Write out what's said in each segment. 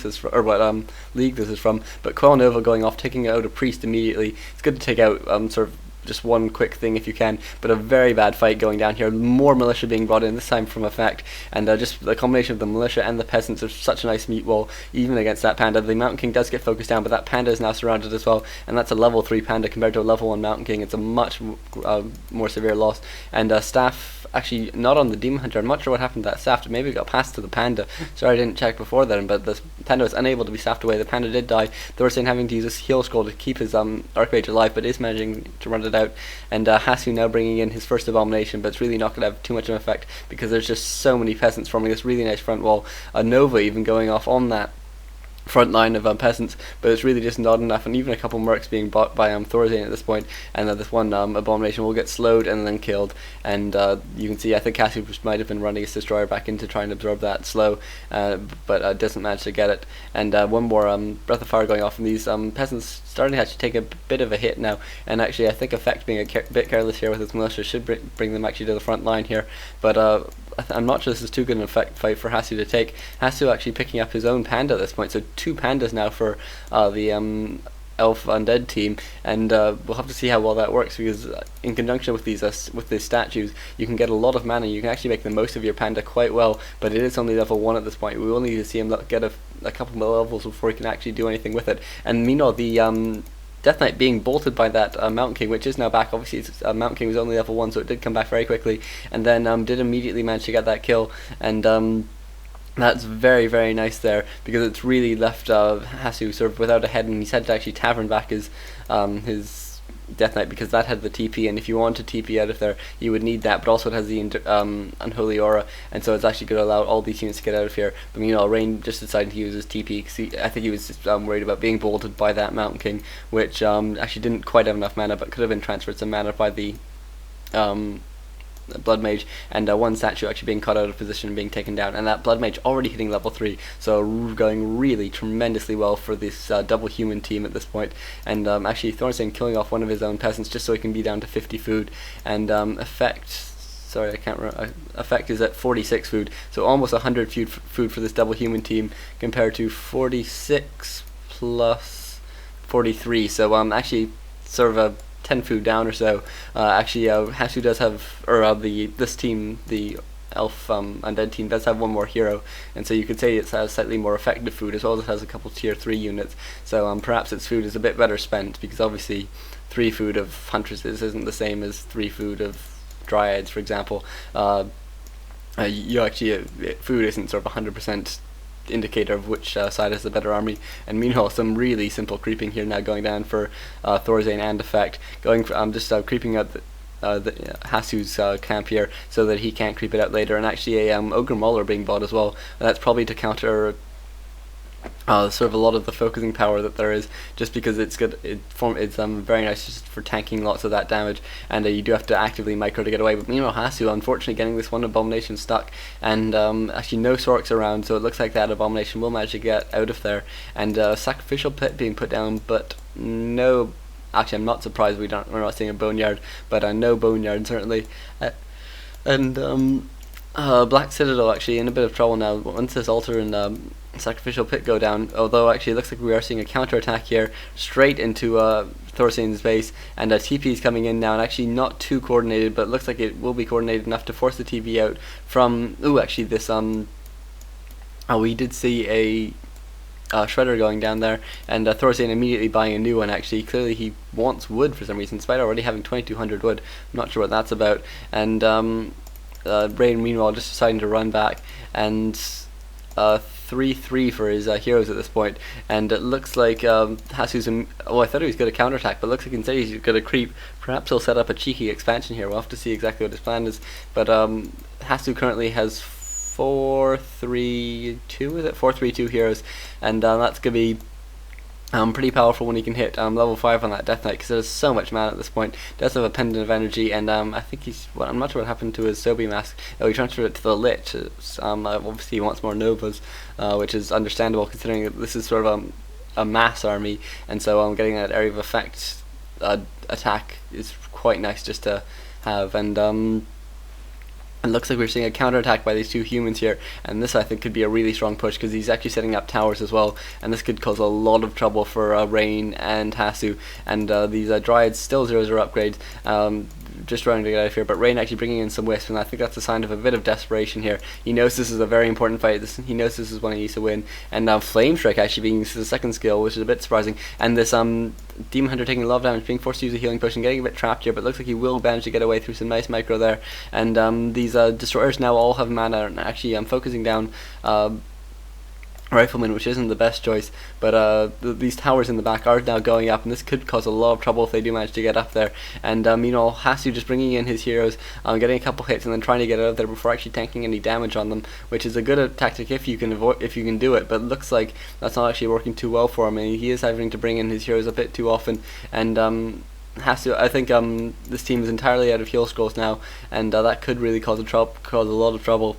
this is or what league this is from. But Quelnova going off, taking out a priest immediately. It's good to take out sort of just one quick thing if you can, but a very bad fight going down here. More militia being brought in, this time from effect, and just the combination of the militia and the peasants is such a nice meat wall, even against that panda. The Mountain King does get focused down, but that panda is now surrounded as well, and that's a level 3 panda compared to a level 1 Mountain King. It's a much more severe loss, and staff actually not on the Demon Hunter. I'm not sure what happened to that staff. Maybe it got passed to the panda. Sorry, I didn't check before then, but the panda was unable to be staffed away. The panda did die. Thorzain having to use his heal scroll to keep his Archmage alive, but is managing to run it out. And Hasu now bringing in his first abomination, but it's really not going to have too much of an effect because there's just so many peasants forming this really nice front wall. Nova even going off on that front line of peasants, but it's really just not enough, and even a couple mercs being bought by Thorzain at this point, and this one abomination will get slowed and then killed, and you can see I think Hasu might have been running his destroyer back in to try and absorb that slow, but doesn't manage to get it, and one more breath of fire going off, and these peasants starting to actually take a bit of a hit now, and actually I think Effect being a bit careless here with his militia should bring them actually to the front line here, but I'm not sure this is too good an effect fight for Hasu to take. Hasu actually picking up his own panda at this point, so 2 pandas now for the elf undead team, and we'll have to see how well that works, because in conjunction with these statues you can get a lot of mana. You can actually make the most of your panda quite well, but it is only level 1 at this point. We will need to see him get a couple more levels before he can actually do anything with it. And meanwhile the Death Knight being bolted by that Mountain King, which is now back. Obviously, Mountain King was only level 1, so it did come back very quickly, and then did immediately manage to get that kill, and that's very, very nice there, because it's really left Hasu sort of without a head, and he's had to actually tavern back his Death Knight, because that had the TP, and if you want to TP out of there you would need that, but also it has the Unholy Aura, and so it's actually going to allow all these units to get out of here. But meanwhile, Rain just decided to use his TP, because I think he was just worried about being bolted by that Mountain King, which actually didn't quite have enough mana, but could have been transferred some mana by the Blood Mage, and one statue actually being caught out of position and being taken down, and that Blood Mage already hitting level 3, so going really tremendously well for this double human team at this point. And actually Thorzain killing off one of his own peasants just so he can be down to 50 food, and Effect is at 46 food, so almost 100 food for this double human team compared to 46 plus 43, so actually sort of a 10 food down or so. Actually Hasu does have, or this team, the elf undead team, does have one more hero, and so you could say it has slightly more effective food, as well as it has a couple tier 3 units, so perhaps its food is a bit better spent, because obviously 3 food of huntresses isn't the same as 3 food of dryads, for example. You actually food isn't sort of 100% indicator of which side has the better army. And meanwhile, some really simple creeping here now going down for Thorzain and Effect, going for, just creeping out the Hasu's camp here so that he can't creep it out later, and actually a Ogre Mauler being bought as well. That's probably to counter sort of a lot of the focusing power that there is, just because it's good. It's very nice just for tanking lots of that damage, and you do have to actively micro to get away. But meanwhile, Hasu unfortunately getting this one abomination stuck, and actually no Sorks around, so it looks like that abomination will manage to get out of there, and sacrificial pit being put down, but no. Actually, I'm not surprised we're not seeing a boneyard, but no boneyard certainly, and Black Citadel actually in a bit of trouble now once this altar and sacrificial pit go down, although actually it looks like we are seeing a counterattack here straight into Thorzain's base, and TP is coming in now, and actually not too coordinated, but it looks like it will be coordinated enough to force the TP out from, actually this we did see a Shredder going down there, and Thorzain immediately buying a new one. Actually, clearly he wants wood for some reason, despite already having 2200 wood. I'm not sure what that's about, and Rain meanwhile just deciding to run back, and 3-3 for his heroes at this point, and it looks like Hasu's I thought he was going to counterattack, but it looks like instead he's going to creep. Perhaps he'll set up a cheeky expansion here. We'll have to see exactly what his plan is, but Hasu currently has 4-3-2, is it? 4-3-2 heroes, and that's going to be pretty powerful when he can hit level 5 on that Death Knight, because there's so much mana at this point. Does have a pendant of energy, and I think I'm not sure what happened to his Sobi mask. He transferred it to the Lich. Obviously he wants more Novas, which is understandable considering that this is sort of a mass army, and so getting that area of effect attack is quite nice just to have. And And looks like we're seeing a counterattack by these two humans here, and this I think could be a really strong push because he's actually setting up towers as well, and this could cause a lot of trouble for Rain and Hasu. And these Dryads still 0-0 upgrades, just trying to get out of here, but Rain actually bringing in some wisps, and I think that's a sign of a bit of desperation here. He knows this is a very important fight, he knows this is one he needs to win, and Flame Strike actually being used as a second skill, which is a bit surprising, and this Demon Hunter taking a lot of damage, being forced to use a healing potion, getting a bit trapped here, but looks like he will manage to get away through some nice micro there. And these destroyers now all have mana, and actually I'm focusing down Rifleman, which isn't the best choice, but these towers in the back are now going up, and this could cause a lot of trouble if they do manage to get up there. And Hasu just bringing in his heroes, getting a couple hits, and then trying to get out of there before actually tanking any damage on them, which is a good tactic if you can do it. But it looks like that's not actually working too well for him, and he is having to bring in his heroes a bit too often. And Hasu, I think this team is entirely out of heal scrolls now, and that could really cause a lot of trouble.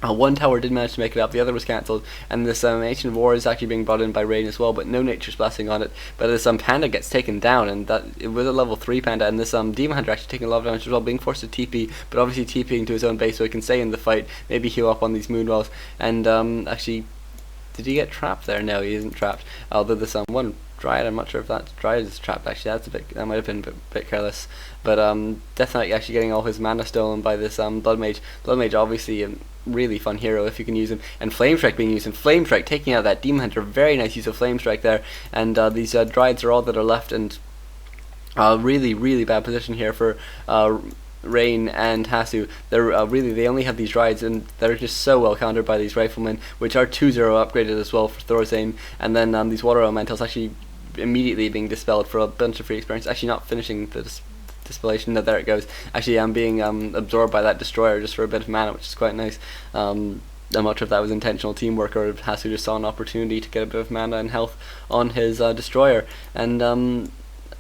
One tower did manage to make it up, the other was cancelled, and this Ancient of War is actually being brought in by Rain as well, but no Nature's Blessing on it. But this Panda gets taken down, and that it was a level 3 Panda, and this Demon Hunter actually taking a lot of damage as well, being forced to TP, but obviously TPing to his own base so he can stay in the fight, maybe heal up on these Moonwells. And actually, did he get trapped there? No, he isn't trapped, although this one Dryad, I'm not sure if that Dryad is trapped actually, that might have been a bit careless. But Death Knight actually getting all his mana stolen by this Blood Mage. Blood Mage obviously a really fun hero if you can use him, and Flame Strike being used, and Flame Strike taking out that Demon Hunter, very nice use of Flame Strike there. And these Dryads are all that are left, and really bad position here for Rain and Hasu. They're they only have these Dryads, and they're just so well countered by these Riflemen, which are 2-0 upgraded as well for Thorzain. And then these Water Elementals actually immediately being dispelled for a bunch of free experience, actually not finishing the dispellation. No, there it goes. Actually I'm being absorbed by that destroyer just for a bit of mana, which is quite nice. I'm not sure if that was intentional teamwork or if Hasu just saw an opportunity to get a bit of mana and health on his destroyer. And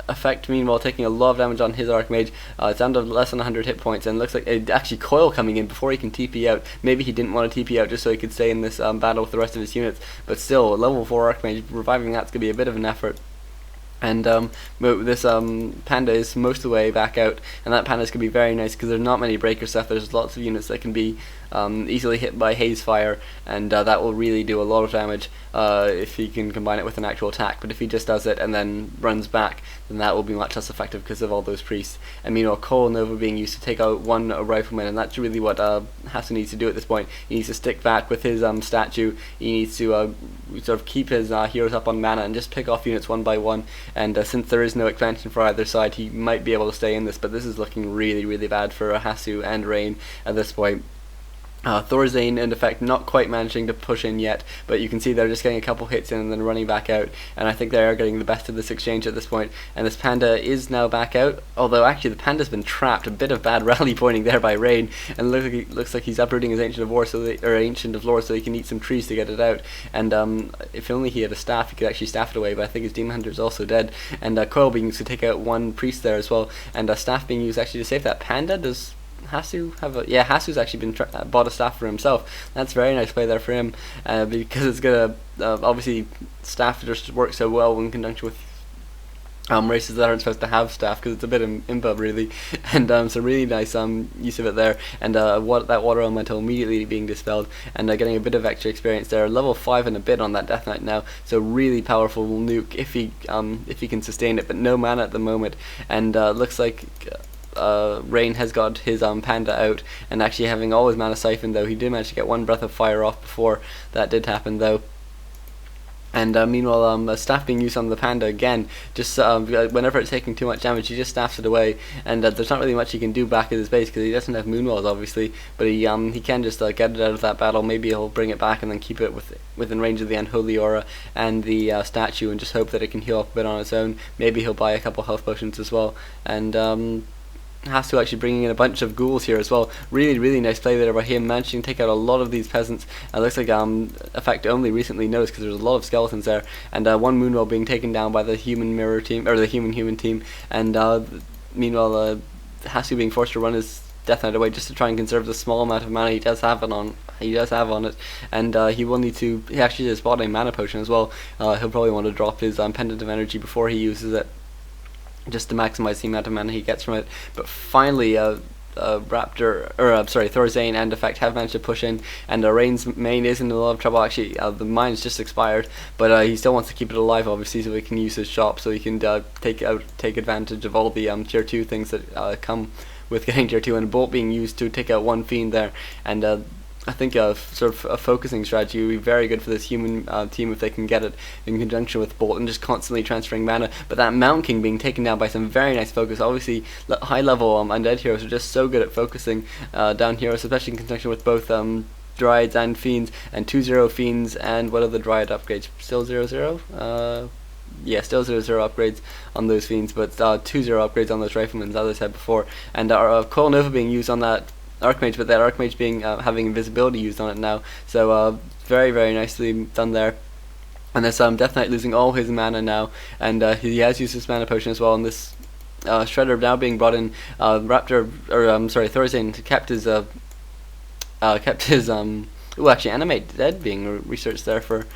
Effect meanwhile taking a lot of damage on his Archmage. It's down to less than 100 hit points, and looks like actually Coil coming in before he can TP out. Maybe he didn't want to TP out just so he could stay in this battle with the rest of his units, but still, level 4 Archmage, reviving that's going to be a bit of an effort. And this Panda is most of the way back out, and that Panda is going to be very nice because there's not many breaker stuff. There's lots of units that can be easily hit by Haze Fire, and that will really do a lot of damage if he can combine it with an actual attack. But if he just does it and then runs back, then that will be much less effective because of all those priests. And meanwhile, Coal Nova being used to take out one Rifleman, and that's really what Hasu needs to do at this point. He needs to stick back with his statue. He needs to sort of keep his heroes up on mana and just pick off units one by one. And since there is no expansion for either side, he might be able to stay in this, but this is looking really bad for Hasu and Rain at this point. Thorzain in effect not quite managing to push in yet, but you can see they're just getting a couple hits in and then running back out, and I think they are getting the best of this exchange at this point. And this Panda is now back out, although actually the Panda's been trapped. A bit of bad rally pointing there by Rain, and looks like he's uprooting his Ancient of War Ancient of Lore so he can eat some trees to get it out. And if only he had a staff, he could actually staff it away, but I think his Demon Hunter is also dead. And Coil being used to take out one priest there as well, and staff being used actually to save that Panda. Does Hasu have a... Yeah, Hasu's actually been bought a staff for himself. That's very nice play there for him, because it's gonna obviously staff just works so well in conjunction with races that aren't supposed to have staff, because it's a bit impa really. And so really nice use of it there. And that Water Elemental immediately being dispelled, and getting a bit of extra experience there. Level 5 and a bit on that Death Knight now, so really powerful nuke if he can sustain it, but no mana at the moment. And looks like Rain has got his Panda out, and actually having all his mana siphoned, though he did manage to get one Breath of Fire off before that did happen though. And meanwhile, a staff being used on the Panda again, just whenever it's taking too much damage, he just staffs it away, and there's not really much he can do back at his base because he doesn't have Moonwells obviously, but he can just get it out of that battle. Maybe he'll bring it back and then keep it within range of the Unholy Aura and the statue, and just hope that it can heal up a bit on its own. Maybe he'll buy a couple health potions as well. And Hasu actually bringing in a bunch of ghouls here as well. Really nice play there by him, managing to take out a lot of these peasants. It looks like Effect only recently noticed because there's a lot of skeletons there, and one Moonwell being taken down by the human mirror team, or the human team. And meanwhile Hasu being forced to run his Death Knight away just to try and conserve the small amount of mana he does have on it. And he will need to... He actually just bought a mana potion as well. He'll probably want to drop his Pendant of Energy before he uses it, just to maximize the amount of mana he gets from it. But finally Raptor, or sorry, Thorzain and Effect have managed to push in, and Rain's main is in a lot of trouble. Actually, the mine's just expired, but he still wants to keep it alive, obviously, so he can use his shop, so he can take advantage of all the tier 2 things that come with getting tier 2, and a bolt being used to take out one fiend there, and I think sort of a focusing strategy would be very good for this human team if they can get it in conjunction with Bolt and just constantly transferring mana. But that Mountain King being taken down by some very nice focus. Obviously, high level undead heroes are just so good at focusing down heroes, especially in conjunction with both Dryades and Fiends, and 2-0 Fiends, and what are the Dryad upgrades? Still 0-0? Yeah, still 0-0 upgrades on those Fiends, but 2-0 upgrades on those Riflemen, as I said before. And our Coil Nova being used on that Archmage, but that Archmage being having invisibility used on it now, so very, very nicely done there. And this Death Knight losing all his mana now, and he has used his mana potion as well. And this Shredder now being brought in, Thorzain kept his actually Animate Dead being researched there for